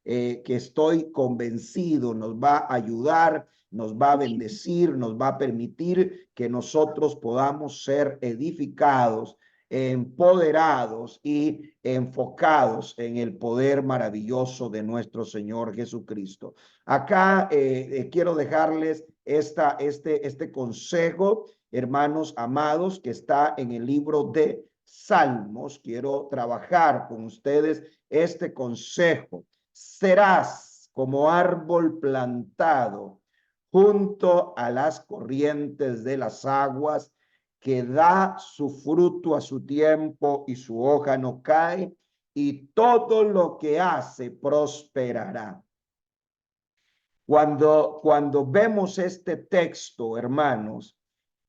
que estoy convencido nos va a ayudar, nos va a bendecir, nos va a permitir que nosotros podamos ser edificados, empoderados y enfocados en el poder maravilloso de nuestro Señor Jesucristo. Acá quiero dejarles este consejo, hermanos amados, que está en el libro de Salmos. Quiero trabajar con ustedes este consejo. Serás como árbol plantado junto a las corrientes de las aguas, que da su fruto a su tiempo y su hoja no cae, y todo lo que hace prosperará. Cuando vemos este texto, hermanos,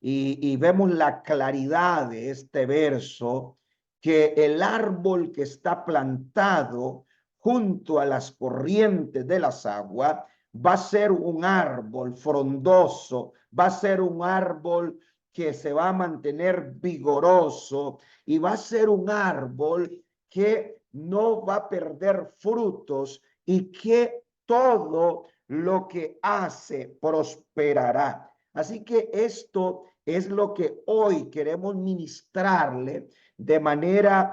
y vemos la claridad de este verso, que el árbol que está plantado junto a las corrientes de las aguas va a ser un árbol frondoso, va a ser un árbol que se va a mantener vigoroso y va a ser un árbol que no va a perder frutos y que todo lo que hace prosperará. Así que esto es lo que hoy queremos ministrarle de manera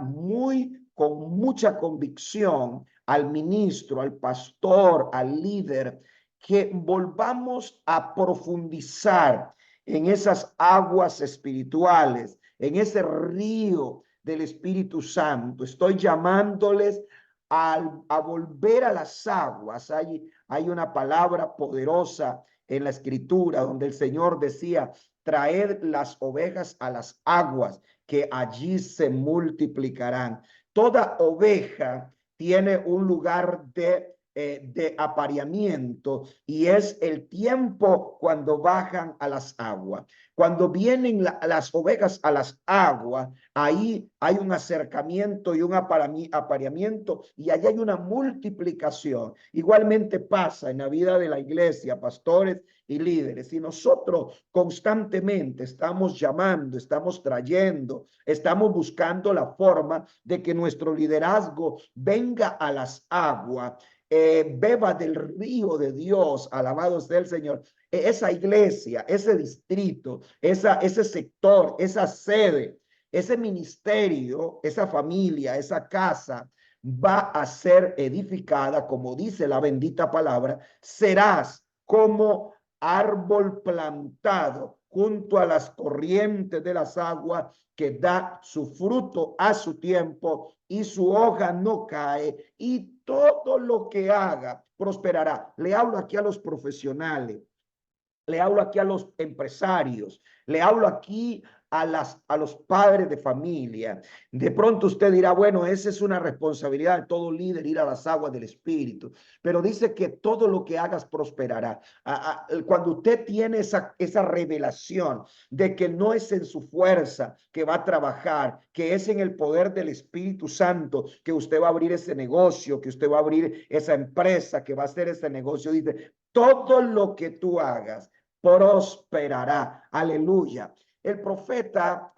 con mucha convicción al ministro, al pastor, al líder, que volvamos a profundizar en esas aguas espirituales, en ese río del Espíritu Santo. Estoy llamándoles a volver a las aguas. Hay una palabra poderosa en la escritura donde el Señor decía: traed las ovejas a las aguas, que allí se multiplicarán. Toda oveja tiene un lugar de apareamiento, y es el tiempo cuando bajan a las aguas. Cuando vienen las ovejas a las aguas, ahí hay un acercamiento y un apareamiento, y allí hay una multiplicación. Igualmente pasa en la vida de la iglesia, pastores y líderes. Y nosotros constantemente estamos llamando, estamos trayendo, estamos buscando la forma de que nuestro liderazgo venga a las aguas, beba del río de Dios, alabado sea el Señor. Esa iglesia, ese distrito, ese sector, esa sede, ese ministerio, esa familia, esa casa va a ser edificada, como dice la bendita palabra. Serás como árbol plantado junto a las corrientes de las aguas, que da su fruto a su tiempo y su hoja no cae, y todo lo que haga prosperará. Le hablo aquí a los profesionales, le hablo aquí a los empresarios, le hablo aquí a los padres de familia. De pronto usted dirá: bueno, esa es una responsabilidad de todo líder, ir a las aguas del Espíritu. Pero dice que todo lo que hagas prosperará. Cuando usted tiene esa revelación de que no es en su fuerza que va a trabajar, que es en el poder del Espíritu Santo, que usted va a abrir ese negocio, que usted va a abrir esa empresa, que va a hacer ese negocio, dice: todo lo que tú hagas prosperará. Aleluya. El profeta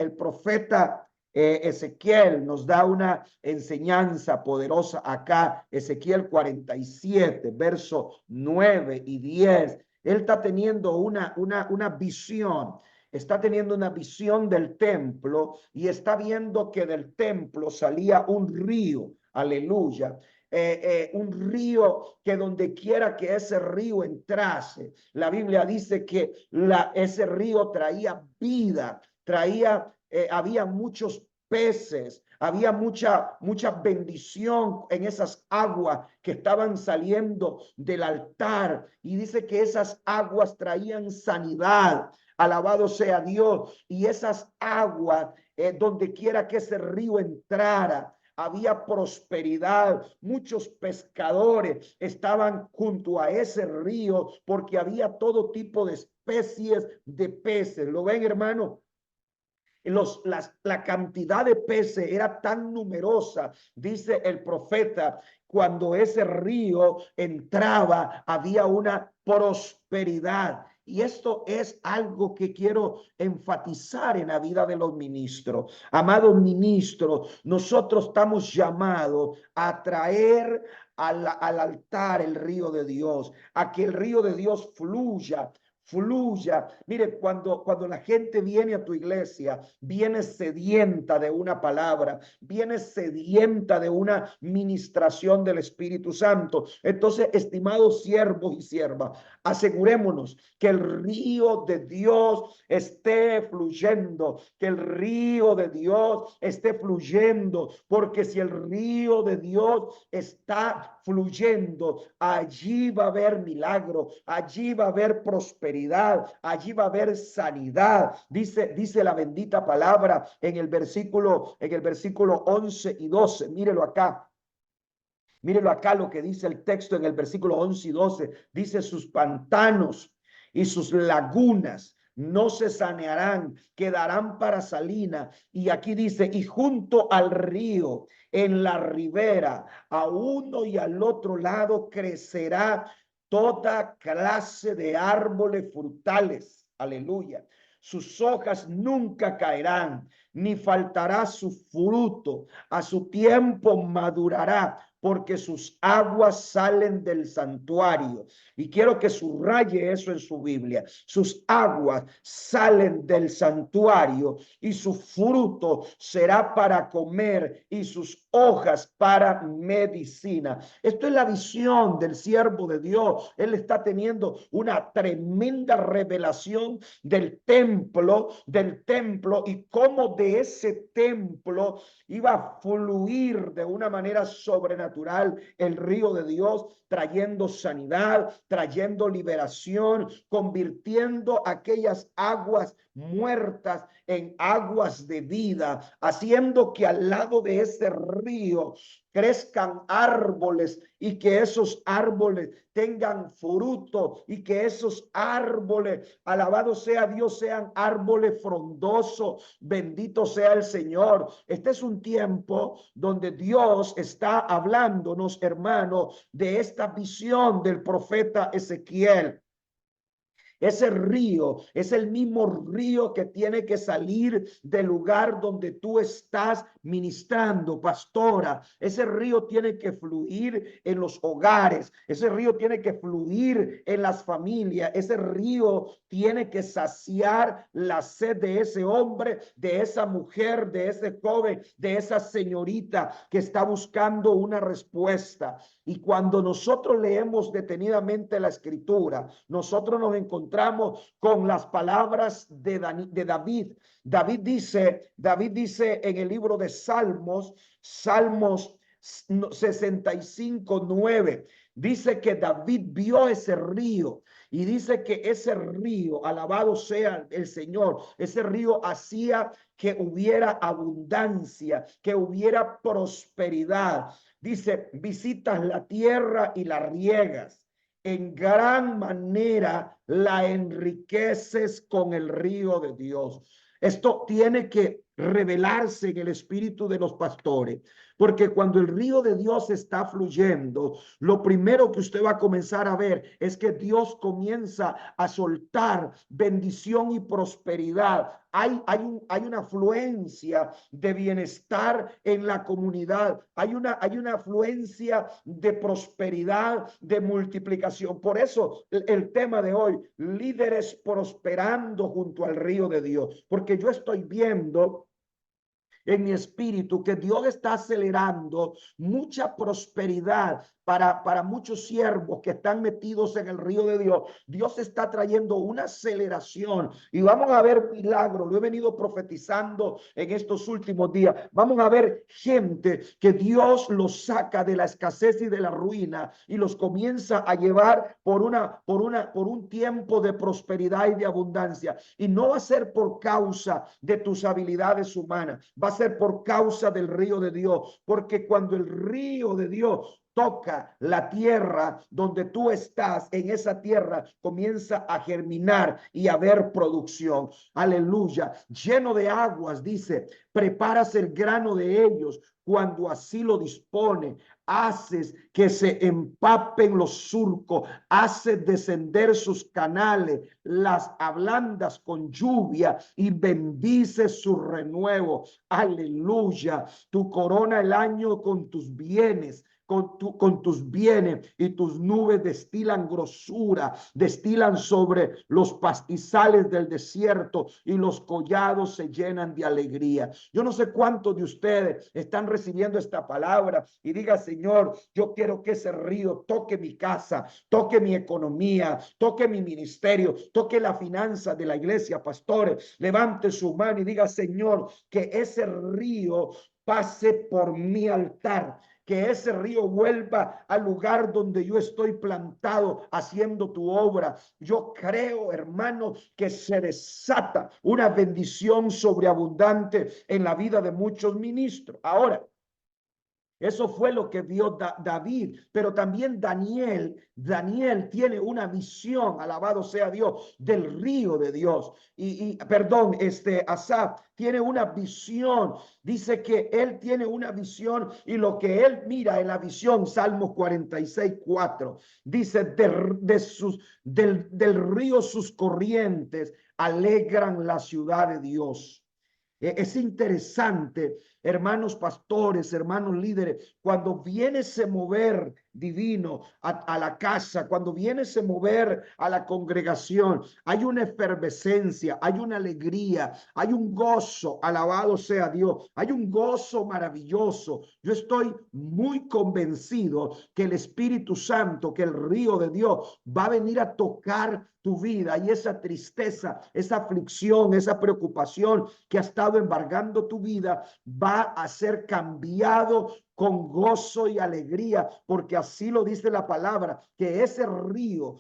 Ezequiel nos da una enseñanza poderosa acá. Ezequiel 47, verso 9 y 10. Él está teniendo una visión. Está teniendo una visión del templo, y está viendo que del templo salía un río. Aleluya. Un río que donde quiera que ese río entrase, la Biblia dice que ese río traía vida, había muchos peces, había mucha bendición en esas aguas que estaban saliendo del altar, y dice que esas aguas traían sanidad. Alabado sea Dios. Y esas aguas, donde quiera que ese río entrara, había prosperidad. Muchos pescadores estaban junto a ese río, porque había todo tipo de especies de peces. ¿Lo ven, hermano? La cantidad de peces era tan numerosa, dice el profeta. Cuando ese río entraba, había una prosperidad. Y esto es algo que quiero enfatizar en la vida de los ministros. Amados ministros, nosotros estamos llamados a traer al altar el río de Dios, a que el río de Dios fluya. Fluya. Mire, cuando la gente viene a tu iglesia, viene sedienta de una palabra, viene sedienta de una ministración del Espíritu Santo. Entonces, estimados siervos y siervas, asegurémonos que el río de Dios esté fluyendo, que el río de Dios esté fluyendo, porque si el río de Dios está fluyendo, allí va a haber milagro, allí va a haber prosperidad, allí va a haber sanidad. Dice la bendita palabra en el versículo 11 y 12. Mírelo acá. Mírelo acá lo que dice el texto en el versículo 11 y 12. Dice: sus pantanos y sus lagunas no se sanearán, quedarán para salina. Y aquí dice: y junto al río, en la ribera, a uno y al otro lado, crecerá toda clase de árboles frutales. Aleluya. Sus hojas nunca caerán, ni faltará su fruto. A su tiempo madurará, porque sus aguas salen del santuario. Y quiero que subraye eso en su Biblia. Sus aguas salen del santuario, y su fruto será para comer, y sus hojas para medicina. Esto es la visión del siervo de Dios. Él está teniendo una tremenda revelación del templo, y cómo de ese templo iba a fluir de una manera sobrenatural el río de Dios, trayendo sanidad, trayendo liberación, convirtiendo aquellas aguas muertas en aguas de vida, haciendo que al lado de ese río crezcan árboles, y que esos árboles tengan fruto, y que esos árboles, alabado sea Dios, sean árboles frondosos. Bendito sea el Señor. Este es un tiempo donde Dios está hablándonos, hermanos, de esta visión del profeta Ezequiel. Ese río es el mismo río que tiene que salir del lugar donde tú estás ministrando, pastora. Ese río tiene que fluir en los hogares. Ese río tiene que fluir en las familias. Ese río tiene que saciar la sed de ese hombre, de esa mujer, de ese joven, de esa señorita que está buscando una respuesta. Y cuando nosotros leemos detenidamente la escritura, nosotros nos encontramos con las palabras de David. David dice en el libro de Salmos 65:9, dice que David vio ese río, y dice que ese río, alabado sea el Señor, ese río hacía que hubiera abundancia, que hubiera prosperidad. Dice: visitas la tierra y la riegas, en gran manera la enriqueces con el río de Dios. Esto tiene que revelarse en el espíritu de los pastores, porque cuando el río de Dios está fluyendo, lo primero que usted va a comenzar a ver es que Dios comienza a soltar bendición y prosperidad. Hay una afluencia de bienestar en la comunidad, hay una afluencia de prosperidad, de multiplicación. Por eso el tema de hoy: líderes prosperando junto al río de Dios, porque yo estoy viendo en mi espíritu que Dios está acelerando mucha prosperidad para muchos siervos que están metidos en el río de Dios. Dios está trayendo una aceleración, y vamos a ver milagros. Lo he venido profetizando en estos últimos días. Vamos a ver gente que Dios los saca de la escasez y de la ruina, y los comienza a llevar por un tiempo de prosperidad y de abundancia. Y no va a ser por causa de tus habilidades humanas, va a ser por causa del río de Dios, porque cuando el río de Dios toca la tierra donde tú estás, en esa tierra comienza a germinar y a haber producción. Aleluya. Lleno de aguas, dice: preparas el grano de ellos cuando así lo dispone. haces que se empapen los surcos, haces descender sus canales, las ablandas con lluvia y bendices su renuevo. Aleluya. Tu corona el año con tus bienes, con tus bienes, y tus nubes destilan grosura, destilan sobre los pastizales del desierto, y los collados se llenan de alegría. Yo no sé cuántos de ustedes están recibiendo esta palabra y diga: Señor, yo quiero que ese río toque mi casa, toque mi economía, toque mi ministerio, toque la finanza de la iglesia. Pastores, levante su mano y diga: Señor, que ese río pase por mi altar, que ese río vuelva al lugar donde yo estoy plantado haciendo tu obra. Yo creo, hermano, que se desata una bendición sobreabundante en la vida de muchos ministros. Ahora, eso fue lo que vio David, pero también Daniel tiene una visión, alabado sea Dios, del río de Dios. Perdón, Asaf tiene una visión, dice que él tiene una visión, y lo que él mira en la visión, Salmos 46:4, dice: del río sus corrientes alegran la ciudad de Dios. Es interesante, hermanos pastores, hermanos líderes, cuando viene ese mover divino a la casa, cuando viene ese mover a la congregación, hay una efervescencia, hay una alegría, hay un gozo, alabado sea Dios, hay un gozo maravilloso. Yo estoy muy convencido que el Espíritu Santo, que el río de Dios va a venir a tocar tu vida, y esa tristeza, esa aflicción, esa preocupación que ha estado embargando tu vida va a ser cambiado con gozo y alegría, porque así lo dice la palabra, que ese río,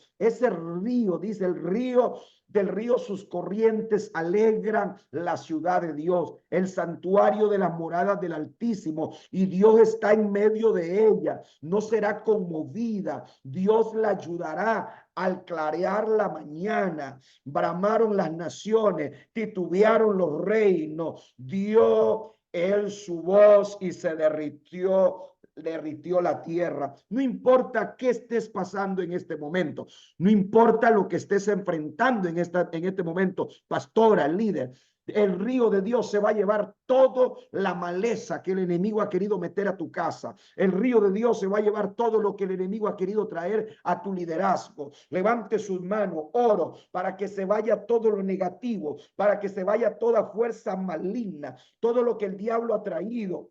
dice: el río del río sus corrientes alegran la ciudad de Dios, el santuario de las moradas del Altísimo, y Dios está en medio de ella. No será conmovida, Dios la ayudará. Al clarear la mañana, bramaron las naciones, titubearon los reinos, dio él su voz y se derritió la tierra. No importa qué estés pasando en este momento, no importa lo que estés enfrentando en este momento, pastora, líder, el río de Dios se va a llevar toda la maleza que el enemigo ha querido meter a tu casa. El río de Dios se va a llevar todo lo que el enemigo ha querido traer a tu liderazgo. Levante sus manos, oro para que se vaya todo lo negativo, para que se vaya toda fuerza maligna, todo lo que el diablo ha traído.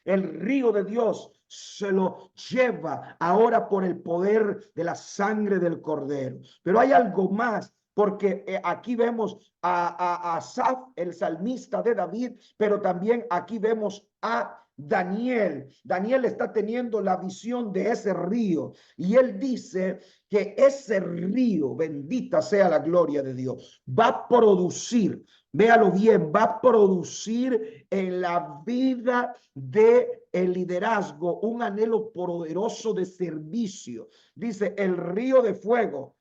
El río de Dios se lo lleva ahora por el poder de la sangre del Cordero. Pero hay algo más, porque aquí vemos a Asaf, el salmista de David, pero también aquí vemos a Daniel. Daniel está teniendo la visión de ese río, y él dice que ese río, bendita sea la gloria de Dios, va a producir, véalo bien, va a producir en la vida de el liderazgo un anhelo poderoso de servicio. Dice: el río de fuego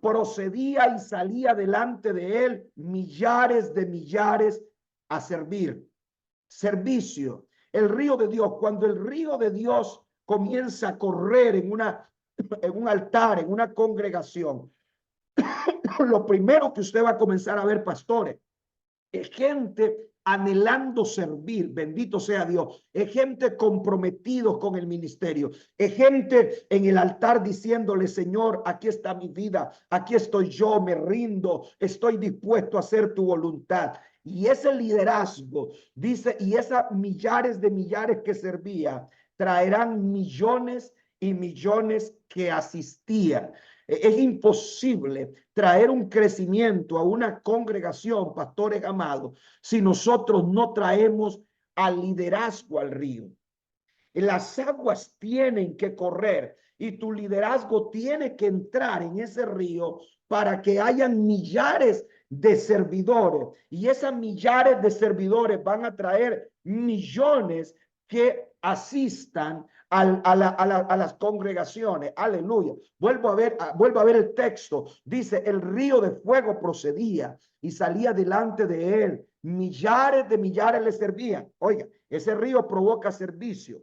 procedía y salía delante de él millares de millares a servir. Servicio. El río de Dios, cuando el río de Dios comienza a correr en un altar, en una congregación, lo primero que usted va a comenzar a ver, pastores, es gente anhelando servir, bendito sea Dios, es gente comprometido con el ministerio, es gente en el altar diciéndole: Señor, aquí está mi vida, aquí estoy yo, me rindo, estoy dispuesto a hacer tu voluntad. Y ese liderazgo, dice, y esas millares de millares que servía, traerán millones y millones que asistían. Es imposible traer un crecimiento a una congregación, pastores amados, si nosotros no traemos al liderazgo al río. Las aguas tienen que correr y tu liderazgo tiene que entrar en ese río para que hayan millares de servidores, y esas millares de servidores van a traer millones que asistan a las congregaciones. Aleluya. Vuelvo a ver el texto. Dice: el río de fuego procedía y salía delante de él. Millares de millares le servían. Oiga, ese río provoca servicio.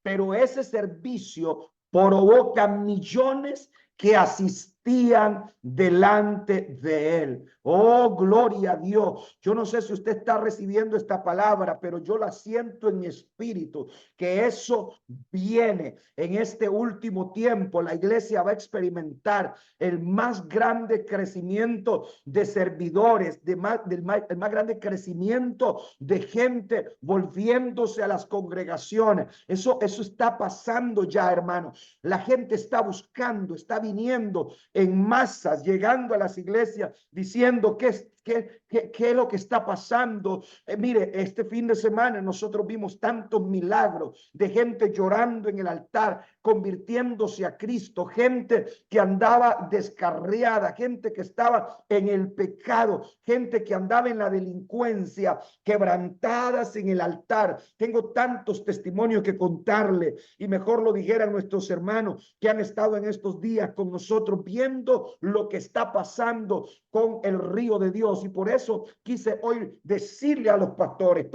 pero ese servicio provoca millones que asistían delante de él. Oh, gloria a Dios. Yo no sé si usted está recibiendo esta palabra, pero yo la siento en mi espíritu, que eso viene en este último tiempo. La iglesia va a experimentar el más grande crecimiento de servidores, el más grande crecimiento de gente volviéndose a las congregaciones. Eso está pasando ya, hermano. La gente está buscando, está viniendo en masas, llegando a las iglesias, diciendo ¿qué es lo que está pasando? Mire, este fin de semana nosotros vimos tantos milagros de gente llorando en el altar, convirtiéndose a Cristo, gente que andaba descarriada, gente que estaba en el pecado, gente que andaba en la delincuencia, quebrantadas en el altar. Tengo tantos testimonios que contarle, y mejor lo dijeran nuestros hermanos que han estado en estos días con nosotros viendo lo que está pasando con el río de Dios. Y por eso quise hoy decirle a los pastores,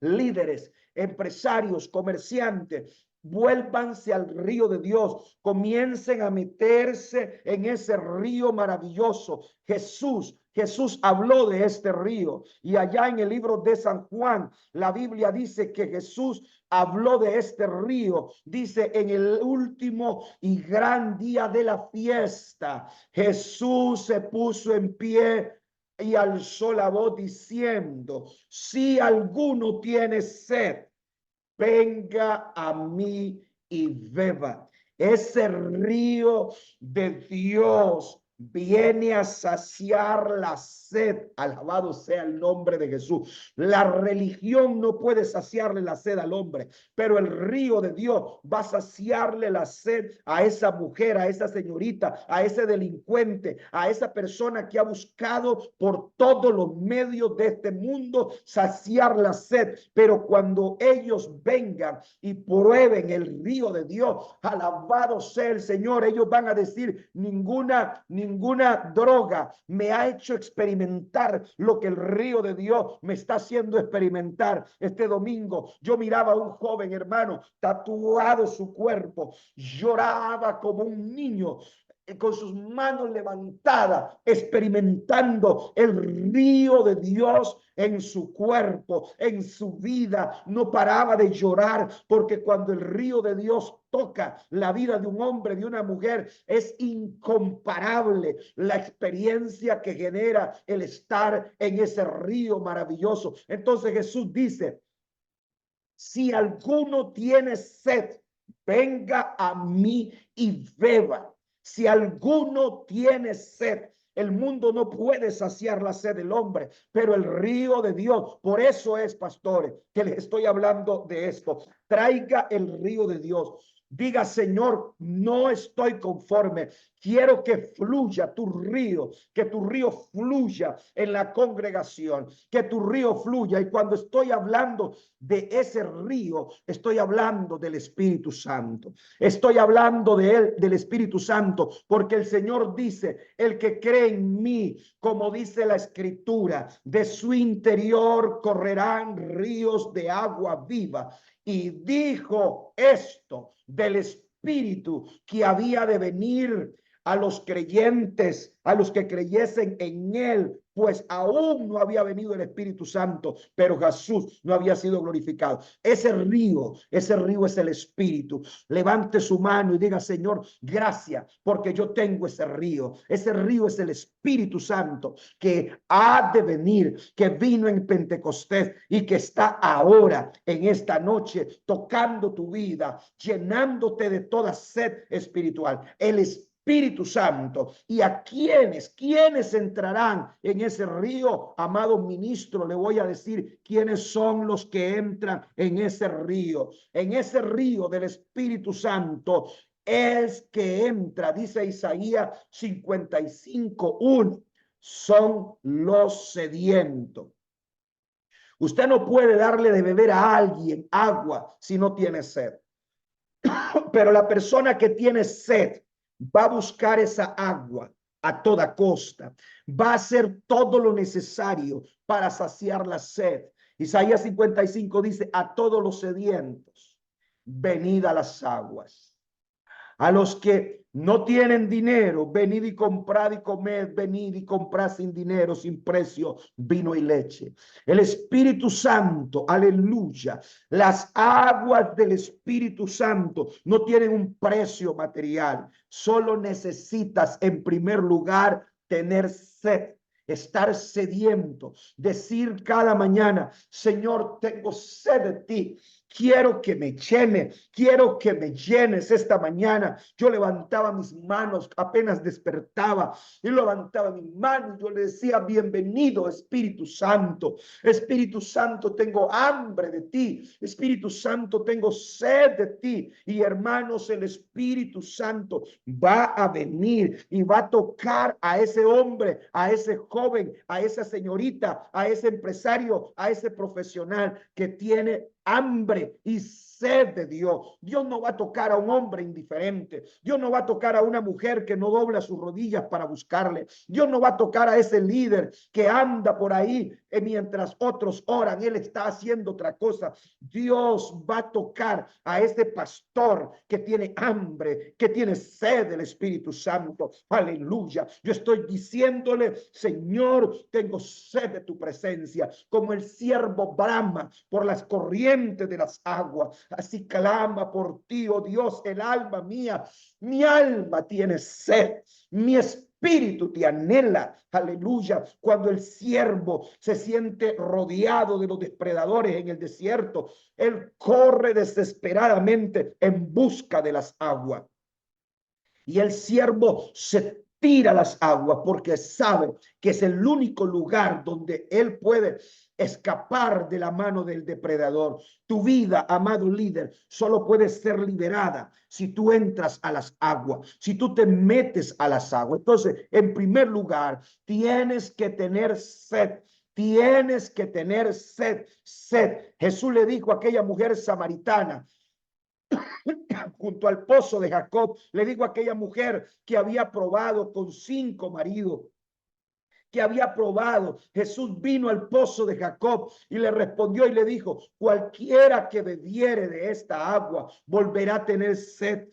líderes, empresarios, comerciantes, vuélvanse al río de Dios, comiencen a meterse en ese río maravilloso. Jesús habló de este río, y allá en el libro de San Juan, la Biblia dice que Jesús habló de este río. Dice, en el último y gran día de la fiesta, Jesús se puso en pie y alzó la voz diciendo: si alguno tiene sed, venga a mí y beba. Ese río de Dios viene a saciar la sed. Alabado sea el nombre de Jesús. La religión no puede saciarle la sed al hombre, pero el río de Dios va a saciarle la sed a esa mujer, a esa señorita, a ese delincuente, a esa persona que ha buscado por todos los medios de este mundo saciar la sed. Pero cuando ellos vengan y prueben el río de Dios, alabado sea el Señor, ellos van a decir: ninguna droga me ha hecho experimentar lo que el río de Dios me está haciendo experimentar. Este domingo yo miraba a un joven, hermano, tatuado su cuerpo, lloraba como un niño, con sus manos levantadas, experimentando el río de Dios en su cuerpo, en su vida. No paraba de llorar, porque cuando el río de Dios toca la vida de un hombre, de una mujer, es incomparable la experiencia que genera el estar en ese río maravilloso. Entonces Jesús dice: si alguno tiene sed, venga a mí y beba. Si alguno tiene sed, el mundo no puede saciar la sed del hombre, pero el río de Dios. Por eso es, pastores, que les estoy hablando de esto. Traiga el río de Dios. Diga: Señor, no estoy conforme. Quiero que fluya tu río, que tu río fluya en la congregación, que tu río fluya. Y cuando estoy hablando de ese río, estoy hablando del Espíritu Santo. Estoy hablando de él, del Espíritu Santo, porque el Señor dice: el que cree en mí, como dice la Escritura, de su interior correrán ríos de agua viva. Y dijo esto del Espíritu que había de venir a los creyentes, a los que creyesen en él, pues aún no había venido el Espíritu Santo, pero Jesús no había sido glorificado. Ese río es el Espíritu. Levante su mano y diga: Señor, gracias, porque yo tengo ese río. Ese río es el Espíritu Santo que ha de venir, que vino en Pentecostés y que está ahora en esta noche tocando tu vida, llenándote de toda sed espiritual. El Espíritu Santo. ¿Y a quiénes entrarán en ese río? Amado ministro, le voy a decir quiénes son los que entran en ese río. En ese río del Espíritu Santo es que entra, dice Isaías 55:1, son los sedientos. Usted no puede darle de beber a alguien agua si no tiene sed. Pero la persona que tiene sed va a buscar esa agua a toda costa. Va a hacer todo lo necesario para saciar la sed. Isaías 55 dice, a todos los sedientos, venid a las aguas. A los que no tienen dinero, venid y comprad y comed, venid y comprad sin dinero, sin precio, vino y leche. El Espíritu Santo, aleluya. Las aguas del Espíritu Santo no tienen un precio material. Solo necesitas en primer lugar tener sed. Estar sediento, decir cada mañana, Señor, tengo sed de ti. Quiero que me llene, quiero que me llenes esta mañana. Yo levantaba mis manos, apenas despertaba, y levantaba mis manos. Yo le decía, bienvenido Espíritu Santo. Espíritu Santo, tengo hambre de ti. Espíritu Santo, tengo sed de ti. Y hermanos, el Espíritu Santo va a venir y va a tocar a ese hombre, a ese joven, a esa señorita, a ese empresario, a ese profesional que tiene hambre y sed de Dios. Dios no va a tocar a un hombre indiferente. Dios no va a tocar a una mujer que no dobla sus rodillas para buscarle. Dios no va a tocar a ese líder que anda por ahí mientras otros oran. Él está haciendo otra cosa. Dios va a tocar a ese pastor que tiene hambre, que tiene sed del Espíritu Santo. Aleluya. Yo estoy diciéndole, Señor, tengo sed de tu presencia, como el siervo brama por las corrientes de las aguas. Así clama por ti, oh Dios, el alma mía. Mi alma tiene sed, mi espíritu te anhela. Aleluya. Cuando el siervo se siente rodeado de los depredadores en el desierto, él corre desesperadamente en busca de las aguas. Y el siervo se tira a las aguas porque sabe que es el único lugar donde él puede escapar de la mano del depredador. Tu vida, amado líder, solo puede ser liberada si tú entras a las aguas, si tú te metes a las aguas. Entonces, en primer lugar, tienes que tener sed. Tienes que tener sed, sed. Jesús le dijo a aquella mujer samaritana, junto al pozo de Jacob, le digo a aquella mujer que había probado con 5 maridos, que había probado. Jesús vino al pozo de Jacob y le respondió y le dijo, cualquiera que bebiere de esta agua volverá a tener sed,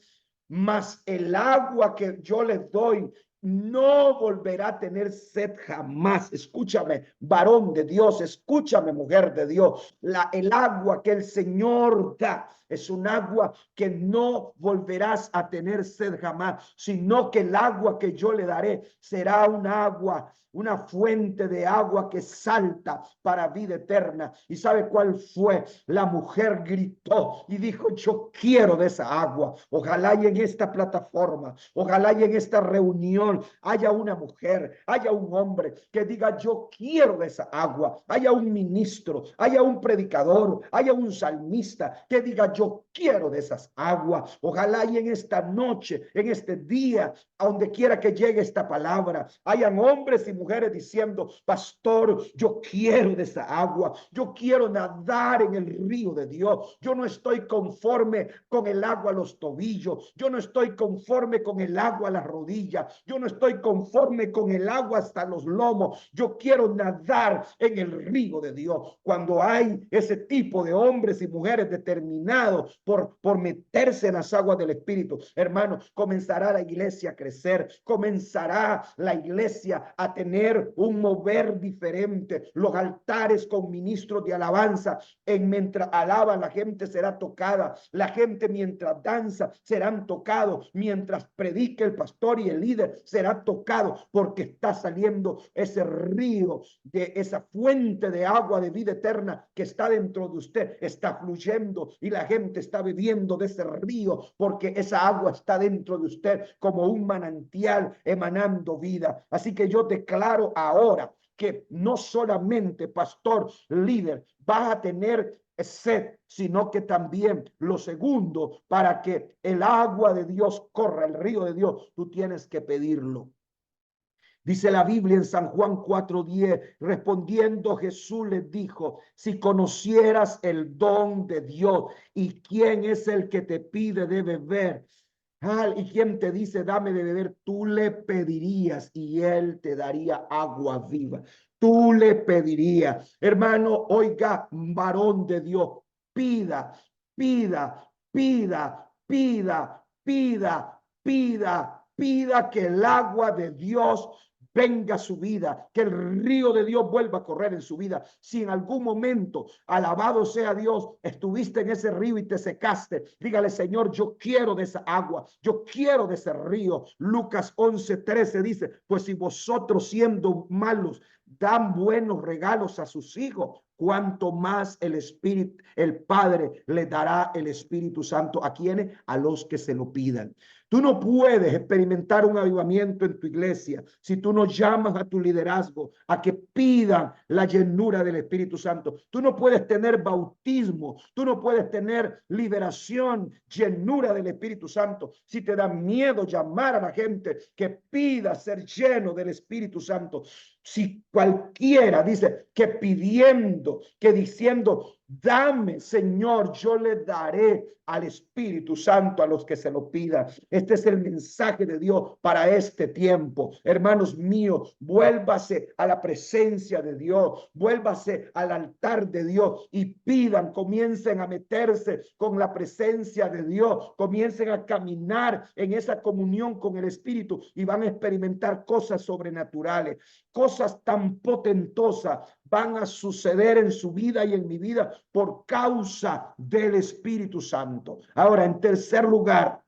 mas el agua que yo les doy no volverá a tener sed jamás. Escúchame, varón de Dios, escúchame, mujer de Dios. El agua que el Señor da es un agua que no volverás a tener sed jamás, sino que el agua que yo le daré será un agua, una fuente de agua que salta para vida eterna. ¿Y sabe cuál fue? La mujer gritó y dijo, yo quiero de esa agua. Ojalá y en esta plataforma, ojalá y en esta reunión haya una mujer, haya un hombre que diga, yo quiero de esa agua. Haya un ministro, haya un predicador, haya un salmista que diga, yo quiero de esas aguas. Ojalá y en esta noche, en este día, a donde quiera que llegue esta palabra, hayan hombres y mujeres diciendo, pastor, yo quiero de esa agua, yo quiero nadar en el río de Dios. Yo no estoy conforme con el agua a los tobillos, yo no estoy conforme con el agua a las rodillas, yo no estoy conforme con el agua hasta los lomos. Yo quiero nadar en el río de Dios. Cuando hay ese tipo de hombres y mujeres determinados por meterse en las aguas del Espíritu, hermanos, comenzará la iglesia a crecer, comenzará la iglesia a tener un mover diferente. Los altares con ministros de alabanza, mientras alaban, la gente será tocada, la gente mientras danza serán tocados, mientras predica el pastor y el líder será tocado, porque está saliendo ese río, de esa fuente de agua de vida eterna que está dentro de usted, está fluyendo y la gente está bebiendo de ese río, porque esa agua está dentro de usted como un manantial emanando vida. Así que yo declaro ahora que no solamente, pastor, líder, vas a tener sed, sino que también lo segundo, para que el agua de Dios corra, el río de Dios, tú tienes que pedirlo. Dice la Biblia en San Juan 4:10, respondiendo Jesús les dijo, si conocieras el don de Dios y quién es el que te pide de beber, ¿Y quién te dice, dame de beber? Tú le pedirías y él te daría agua viva. Tú le pedirías. Hermano, oiga, varón de Dios, pida, pida, pida, pida, pida, pida, pida que el agua de Dios venga a su vida, que el río de Dios vuelva a correr en su vida. Si en algún momento, alabado sea Dios, estuviste en ese río y te secaste, dígale, Señor, yo quiero de esa agua, yo quiero de ese río. Lucas 11:13 dice, pues si vosotros siendo malos dan buenos regalos a sus hijos, cuanto más el Espíritu, el Padre le dará el Espíritu Santo. ¿A quiénes? A los que se lo pidan. Tú no puedes experimentar un avivamiento en tu iglesia si tú no llamas a tu liderazgo a que pidan la llenura del Espíritu Santo. Tú no puedes tener bautismo, tú no puedes tener liberación, llenura del Espíritu Santo si te da miedo llamar a la gente que pida ser lleno del Espíritu Santo. Si cualquiera dice que pidiendo, que diciendo, dame, Señor, yo le daré al Espíritu Santo a los que se lo pidan. Este es el mensaje de Dios para este tiempo. Hermanos míos, vuélvase a la presencia de Dios, vuélvase al altar de Dios y pidan, comiencen a meterse con la presencia de Dios, comiencen a caminar en esa comunión con el Espíritu y van a experimentar cosas sobrenaturales, cosas tan potentosas van a suceder en su vida y en mi vida por causa del Espíritu Santo. Ahora, en tercer lugar,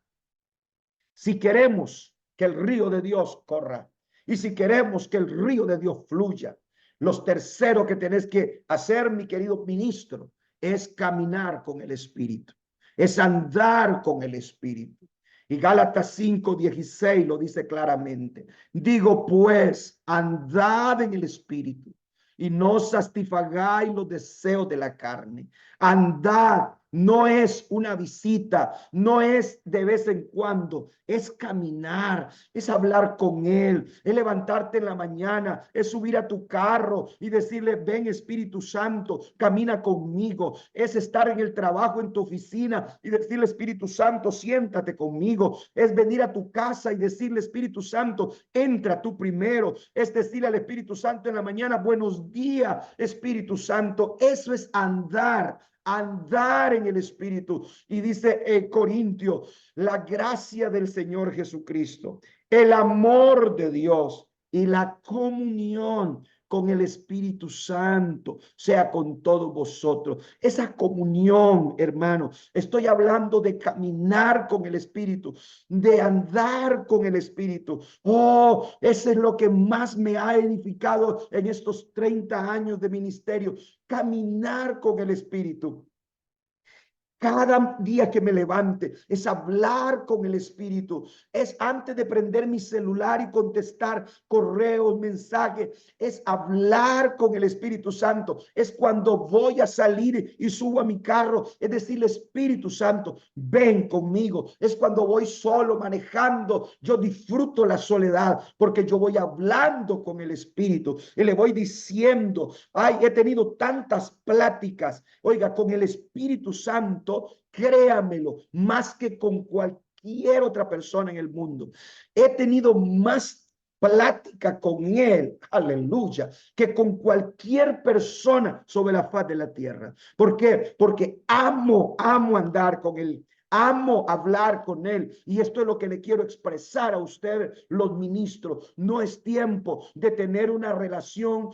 si queremos que el río de Dios corra y si queremos que el río de Dios fluya, los terceros que tenés que hacer, mi querido ministro, es caminar con el Espíritu, es andar con el Espíritu. Y Gálatas 5:16 lo dice claramente. Digo pues, andad en el Espíritu y no satisfagáis los deseos de la carne. Andad no es una visita, no es de vez en cuando, es caminar, es hablar con Él, es levantarte en la mañana, es subir a tu carro y decirle, ven Espíritu Santo, camina conmigo, es estar en el trabajo, en tu oficina y decirle, Espíritu Santo, siéntate conmigo, es venir a tu casa y decirle, Espíritu Santo, entra tú primero, es decirle al Espíritu Santo en la mañana, buenos días, Espíritu Santo. Eso es andar en el Espíritu. Y dice Corintios, la gracia del Señor Jesucristo, el amor de Dios y la comunión con el Espíritu Santo sea con todos vosotros. Esa comunión, hermano, estoy hablando de caminar con el Espíritu, de andar con el Espíritu. Oh, eso es lo que más me ha edificado en estos 30 años de ministerio, caminar con el Espíritu. Cada día que me levante es hablar con el Espíritu, es antes de prender mi celular y contestar correos, mensajes, es hablar con el Espíritu Santo, es cuando voy a salir y subo a mi carro, es decirle, Espíritu Santo, ven conmigo, es cuando voy solo manejando, yo disfruto la soledad porque yo voy hablando con el Espíritu y le voy diciendo, ay, he tenido tantas pláticas, oiga, con el Espíritu Santo, créamelo, más que con cualquier otra persona en el mundo. He tenido más plática con él, aleluya, que con cualquier persona sobre la faz de la tierra. ¿Por qué? Porque amo andar con él. Amo hablar con él y esto es lo que le quiero expresar a ustedes, los ministros. No es tiempo de tener una relación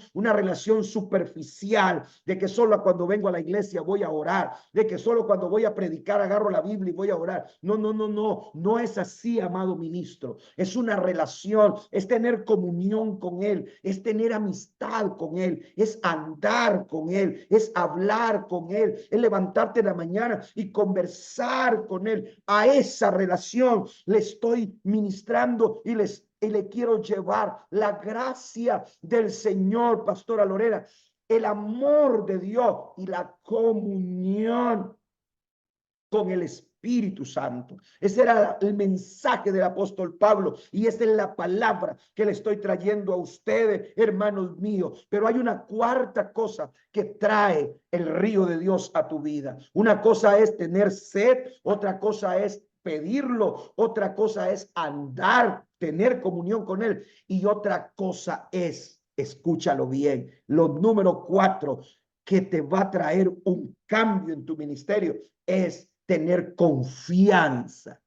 superficial, de que solo cuando vengo a la iglesia voy a orar, de que solo cuando voy a predicar agarro la Biblia y voy a orar. No, no, no, no, no es así, amado ministro. Es una relación, es tener comunión con él, es tener amistad con él, es andar con él, es hablar con él, es levantarte en la mañana y conversar con él. A esa relación le estoy ministrando y le quiero llevar la gracia del Señor, Pastora Lorena, el amor de Dios y la comunión con el Espíritu Santo. Ese era el mensaje del apóstol Pablo y esa es la palabra que le estoy trayendo a ustedes, hermanos míos. Pero hay una cuarta cosa que trae el río de Dios a tu vida. Una cosa es tener sed, otra cosa es pedirlo, otra cosa es andar, tener comunión con Él, y otra cosa es, escúchalo bien, los número 4 que te va a traer un cambio en tu ministerio es tener confianza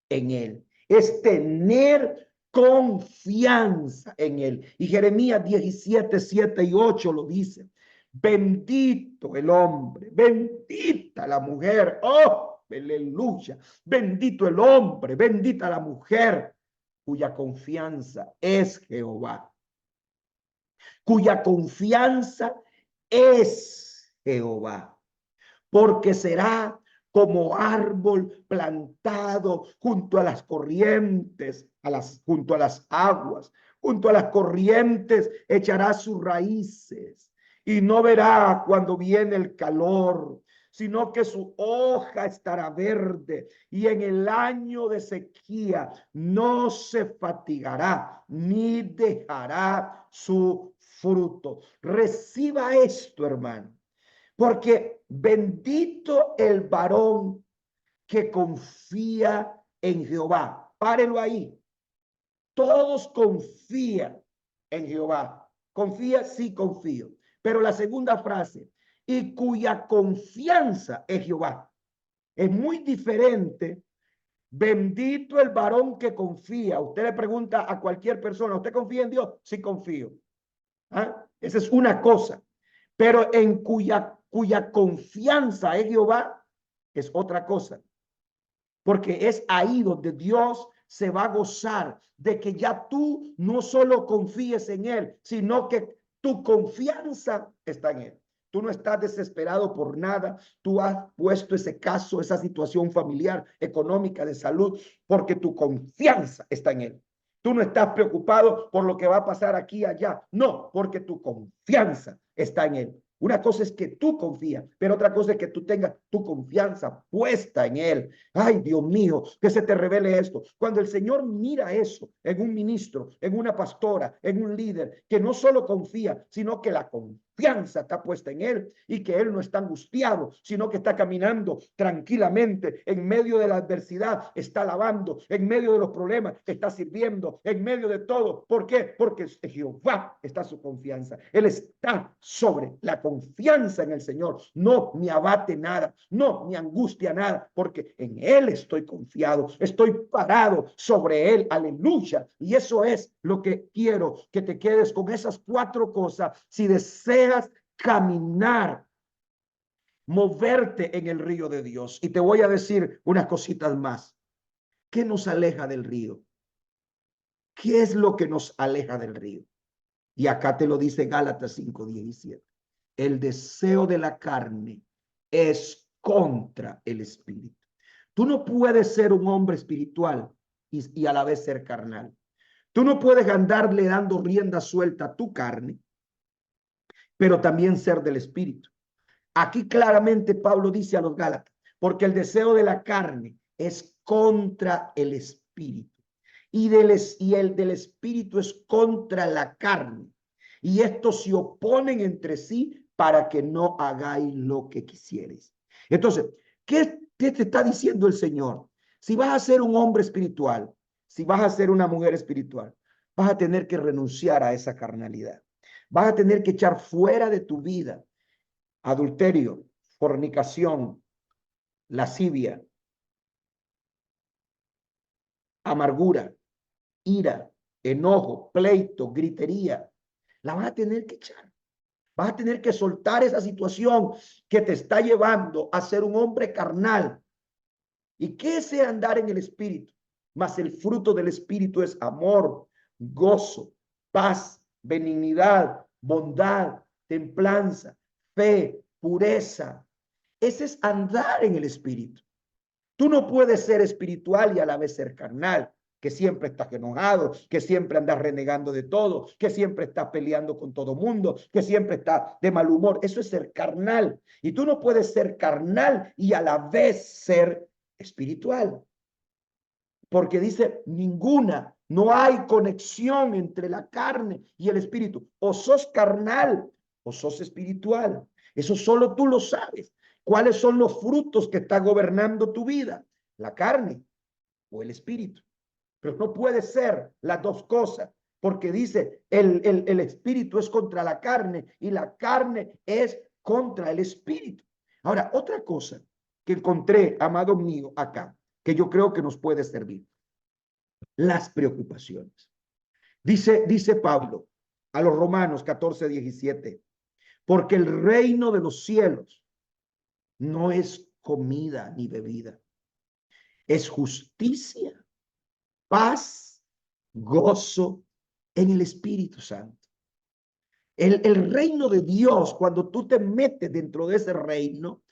en Él, es tener confianza en Él. Y Jeremías 17, 7 y 8 lo dice. Bendito el hombre, bendita la mujer, oh, aleluya, bendito el hombre, bendita la mujer, cuya confianza es Jehová, cuya confianza es Jehová, porque será como árbol plantado junto a las corrientes, junto a las aguas, junto a las corrientes echará sus raíces y no verá cuando viene el calor, sino que su hoja estará verde y en el año de sequía no se fatigará ni dejará su fruto. Reciba esto, hermano. Porque bendito el varón que confía en Jehová. Párelo ahí. Todos confían en Jehová. Confía, sí confío. Pero la segunda frase, y cuya confianza es Jehová. Es muy diferente. Bendito el varón que confía. Usted le pregunta a cualquier persona, ¿usted confía en Dios? Sí confío. ¿Ah? Esa es una cosa. Pero en cuya confianza es Jehová, es otra cosa. Porque es ahí donde Dios se va a gozar de que ya tú no solo confíes en Él, sino que tu confianza está en Él. Tú no estás desesperado por nada. Tú has puesto ese caso, esa situación familiar, económica, de salud, porque tu confianza está en Él. Tú no estás preocupado por lo que va a pasar aquí y allá. No, porque tu confianza está en Él. Una cosa es que tú confías, pero otra cosa es que tú tengas tu confianza puesta en Él. Ay, Dios mío, que se te revele esto. Cuando el Señor mira eso en un ministro, en una pastora, en un líder, que no solo confía, sino que la confianza está puesta en Él y que Él no está angustiado, sino que está caminando tranquilamente en medio de la adversidad, está alabando, en medio de los problemas, está sirviendo, en medio de todo. ¿Por qué? Porque Jehová está su confianza. Él está sobre la confianza en el Señor. No me abate nada, no me angustia nada, porque en Él estoy confiado, estoy parado sobre Él. Aleluya. Y eso es lo que quiero, que te quedes con esas 4 cosas. Si deseas caminar, moverte en el río de Dios. Y te voy a decir unas cositas más. ¿Qué nos aleja del río? ¿Qué es lo que nos aleja del río? Y acá te lo dice Gálatas 5:17. El deseo de la carne es contra el espíritu. Tú no puedes ser un hombre espiritual y a la vez ser carnal. Tú no puedes andarle dando rienda suelta a tu carne, pero también ser del espíritu. Aquí claramente Pablo dice a los Gálatas, porque el deseo de la carne es contra el espíritu y el del espíritu es contra la carne. Y estos se oponen entre sí para que no hagáis lo que quisieres. Entonces, ¿qué te está diciendo el Señor? Si vas a ser un hombre espiritual, si vas a ser una mujer espiritual, vas a tener que renunciar a esa carnalidad. Vas a tener que echar fuera de tu vida adulterio, fornicación, lascivia, amargura, ira, enojo, pleito, gritería. La vas a tener que echar. Vas a tener que soltar esa situación que te está llevando a ser un hombre carnal. ¿Y qué es andar en el espíritu? Mas el fruto del espíritu es amor, gozo, paz, benignidad, bondad, templanza, fe, pureza. Ese es andar en el espíritu. Tú no puedes ser espiritual y a la vez ser carnal, que siempre estás enojado, que siempre andas renegando de todo, que siempre estás peleando con todo mundo, que siempre estás de mal humor. Eso es ser carnal. Y tú no puedes ser carnal y a la vez ser espiritual. Porque dice ninguna, no hay conexión entre la carne y el espíritu. O sos carnal o sos espiritual. Eso solo tú lo sabes. ¿Cuáles son los frutos que está gobernando tu vida? La carne. o el espíritu. Pero no puede ser las dos cosas, porque dice el espíritu es contra la carne y la carne es contra el espíritu. Ahora, otra cosa que encontré, amado mío, acá, que yo creo que nos puede servir, las preocupaciones. Dice Pablo a los Romanos 14:17, porque el reino de los cielos no es comida ni bebida, es justicia, paz, gozo en el Espíritu Santo. El reino de Dios, cuando tú te metes dentro de ese reino,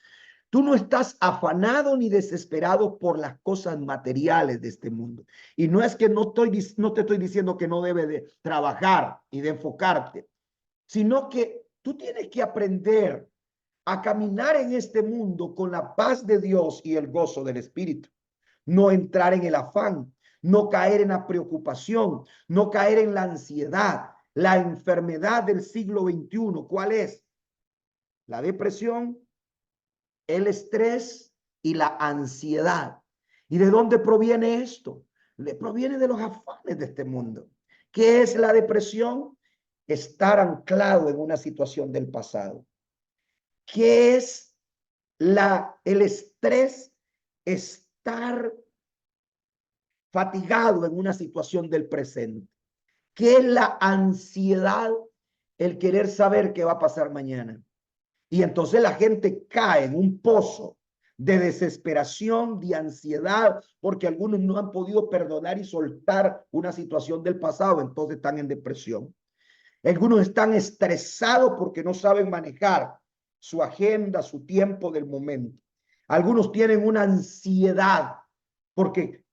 tú no estás afanado ni desesperado por las cosas materiales de este mundo. Y no es que no te estoy diciendo que no debe de trabajar y de enfocarte, sino que tú tienes que aprender a caminar en este mundo con la paz de Dios y el gozo del Espíritu. No entrar en el afán, no caer en la preocupación, no caer en la ansiedad, la enfermedad del siglo XXI. ¿Cuál es? La depresión, el estrés y la ansiedad. ¿Y de dónde proviene esto? Proviene de los afanes de este mundo. ¿Qué es la depresión? Estar anclado en una situación del pasado. ¿Qué es el estrés? Estar fatigado en una situación del presente. ¿Qué es la ansiedad? El querer saber qué va a pasar mañana. Y entonces la gente cae en un pozo de desesperación, de ansiedad, porque algunos no han podido perdonar y soltar una situación del pasado, entonces están en depresión. Algunos están estresados porque no saben manejar su agenda, su tiempo del momento. Algunos tienen una ansiedad porque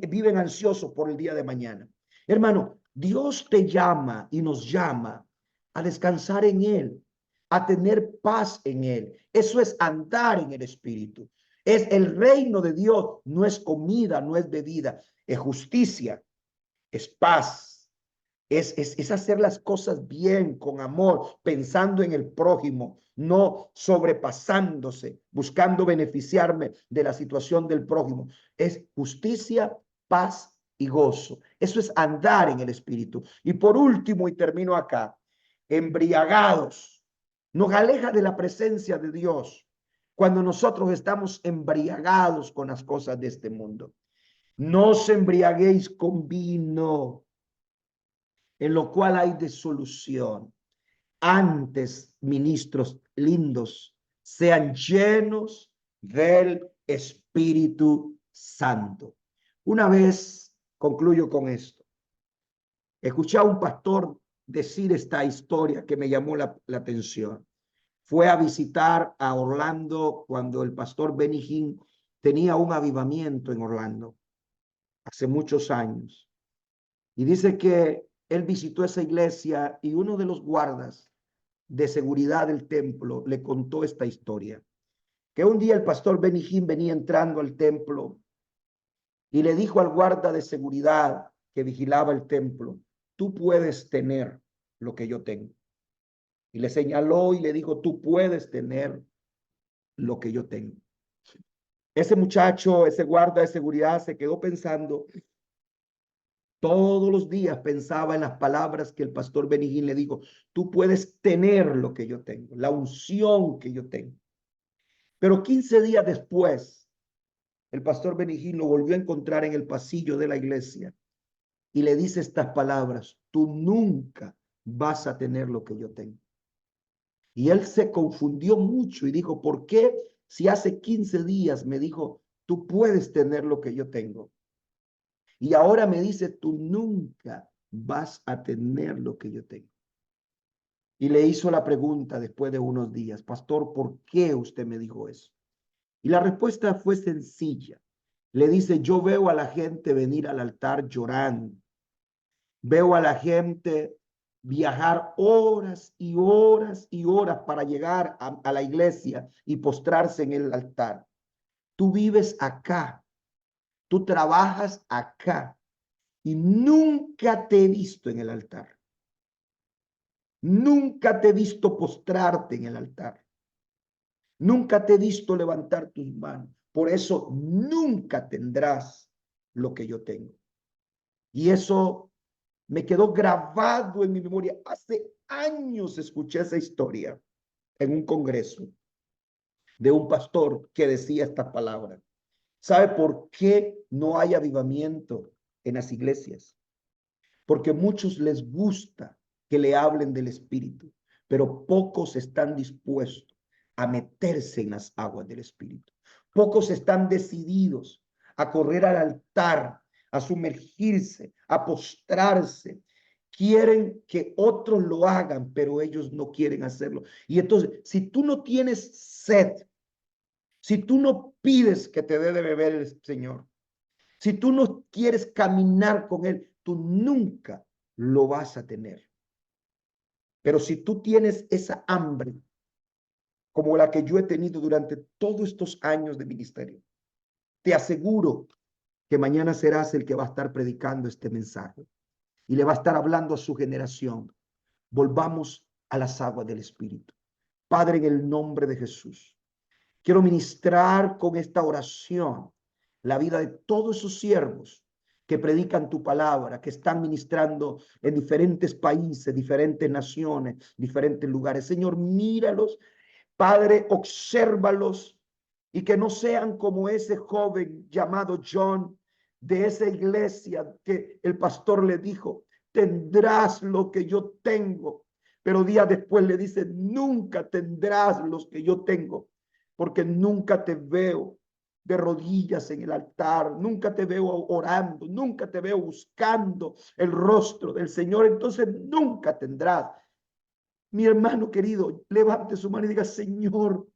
viven ansiosos por el día de mañana. Hermano, Dios te llama y nos llama a descansar en Él, a tener paz en Él. Eso es andar en el Espíritu. Es el reino de Dios, no es comida, no es bebida, es justicia, es paz. Es hacer las cosas bien, con amor, pensando en el prójimo, no sobrepasándose, buscando beneficiarme de la situación del prójimo. Es justicia, paz y gozo. Eso es andar en el Espíritu. Y por último, y termino acá, embriagados. Nos aleja de la presencia de Dios cuando nosotros estamos embriagados con las cosas de este mundo. No os embriaguéis con vino, en lo cual hay disolución. Antes, ministros lindos, sean llenos del Espíritu Santo. Una vez, concluyo con esto, escuché a un pastor decir esta historia que me llamó la atención. Fue a visitar a Orlando cuando el pastor Benny Hinn tenía un avivamiento en Orlando, hace muchos años. Y dice que él visitó esa iglesia y uno de los guardas de seguridad del templo le contó esta historia. Que un día el pastor Benny Hinn venía entrando al templo y le dijo al guarda de seguridad que vigilaba el templo, tú puedes tener lo que yo tengo. Y le señaló y le dijo, tú puedes tener lo que yo tengo. Ese muchacho, ese guarda de seguridad se quedó pensando. Todos los días pensaba en las palabras que el pastor Benny Hinn le dijo, tú puedes tener lo que yo tengo, la unción que yo tengo. Pero 15 días después, el pastor Benny Hinn lo volvió a encontrar en el pasillo de la iglesia y le dice estas palabras, tú nunca vas a tener lo que yo tengo. Y él se confundió mucho y dijo, ¿por qué si hace 15 días me dijo, tú puedes tener lo que yo tengo? Y ahora me dice, tú nunca vas a tener lo que yo tengo. Y le hizo la pregunta después de unos días, pastor, ¿por qué usted me dijo eso? Y la respuesta fue sencilla. Le dice, yo veo a la gente venir al altar llorando. Veo a la gente viajar horas y horas y horas para llegar a la iglesia y postrarse en el altar. Tú vives acá, tú trabajas acá. Y nunca te he visto en el altar. Nunca te he visto postrarte en el altar. Nunca te he visto levantar tus manos. Por eso nunca tendrás lo que yo tengo. Y eso me quedó grabado en mi memoria. Hace años escuché esa historia en un congreso de un pastor que decía estas palabras. ¿Sabe por qué no hay avivamiento en las iglesias? Porque muchos les gusta que le hablen del Espíritu, pero pocos están dispuestos a meterse en las aguas del Espíritu. Pocos están decididos a correr al altar, a sumergirse, a postrarse. Quieren que otros lo hagan, pero ellos no quieren hacerlo. Y entonces, si tú no tienes sed, si tú no pides que te dé de beber el Señor, si tú no quieres caminar con Él, tú nunca lo vas a tener. Pero si tú tienes esa hambre, como la que yo he tenido durante todos estos años de ministerio, te aseguro que mañana serás el que va a estar predicando este mensaje y le va a estar hablando a su generación. Volvamos a las aguas del Espíritu. Padre, en el nombre de Jesús, quiero ministrar con esta oración la vida de todos esos siervos que predican tu palabra, que están ministrando en diferentes países, diferentes naciones, diferentes lugares. Señor, míralos, Padre, obsérvalos y que no sean como ese joven llamado John de esa iglesia que el pastor le dijo, tendrás lo que yo tengo, pero días después le dice, nunca tendrás los que yo tengo, porque nunca te veo de rodillas en el altar, nunca te veo orando, nunca te veo buscando el rostro del Señor, entonces nunca tendrás. Mi hermano querido, levante su mano y diga, Señor,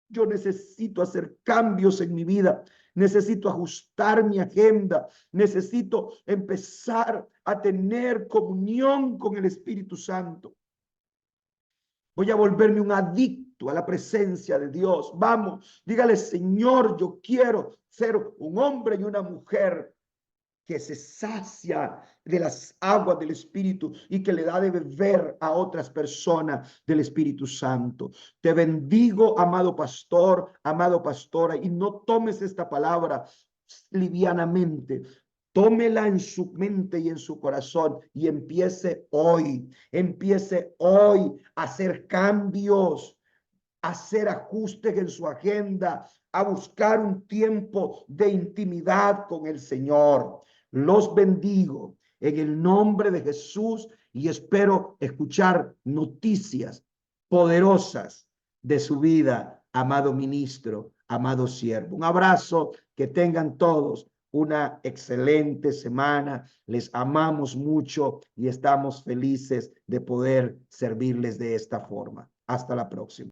yo necesito hacer cambios en mi vida, necesito ajustar mi agenda, necesito empezar a tener comunión con el Espíritu Santo. Voy a volverme un adicto a la presencia de Dios. Vamos, dígale, Señor, yo quiero ser un hombre y una mujer que se sacia de las aguas del Espíritu y que le da de beber a otras personas del Espíritu Santo. Te bendigo, amado pastor, amado pastora, y no tomes esta palabra livianamente. Tómela en su mente y en su corazón y empiece hoy a hacer cambios, a hacer ajustes en su agenda, a buscar un tiempo de intimidad con el Señor. Los bendigo en el nombre de Jesús y espero escuchar noticias poderosas de su vida, amado ministro, amado siervo. Un abrazo, que tengan todos una excelente semana. Les amamos mucho y estamos felices de poder servirles de esta forma. Hasta la próxima.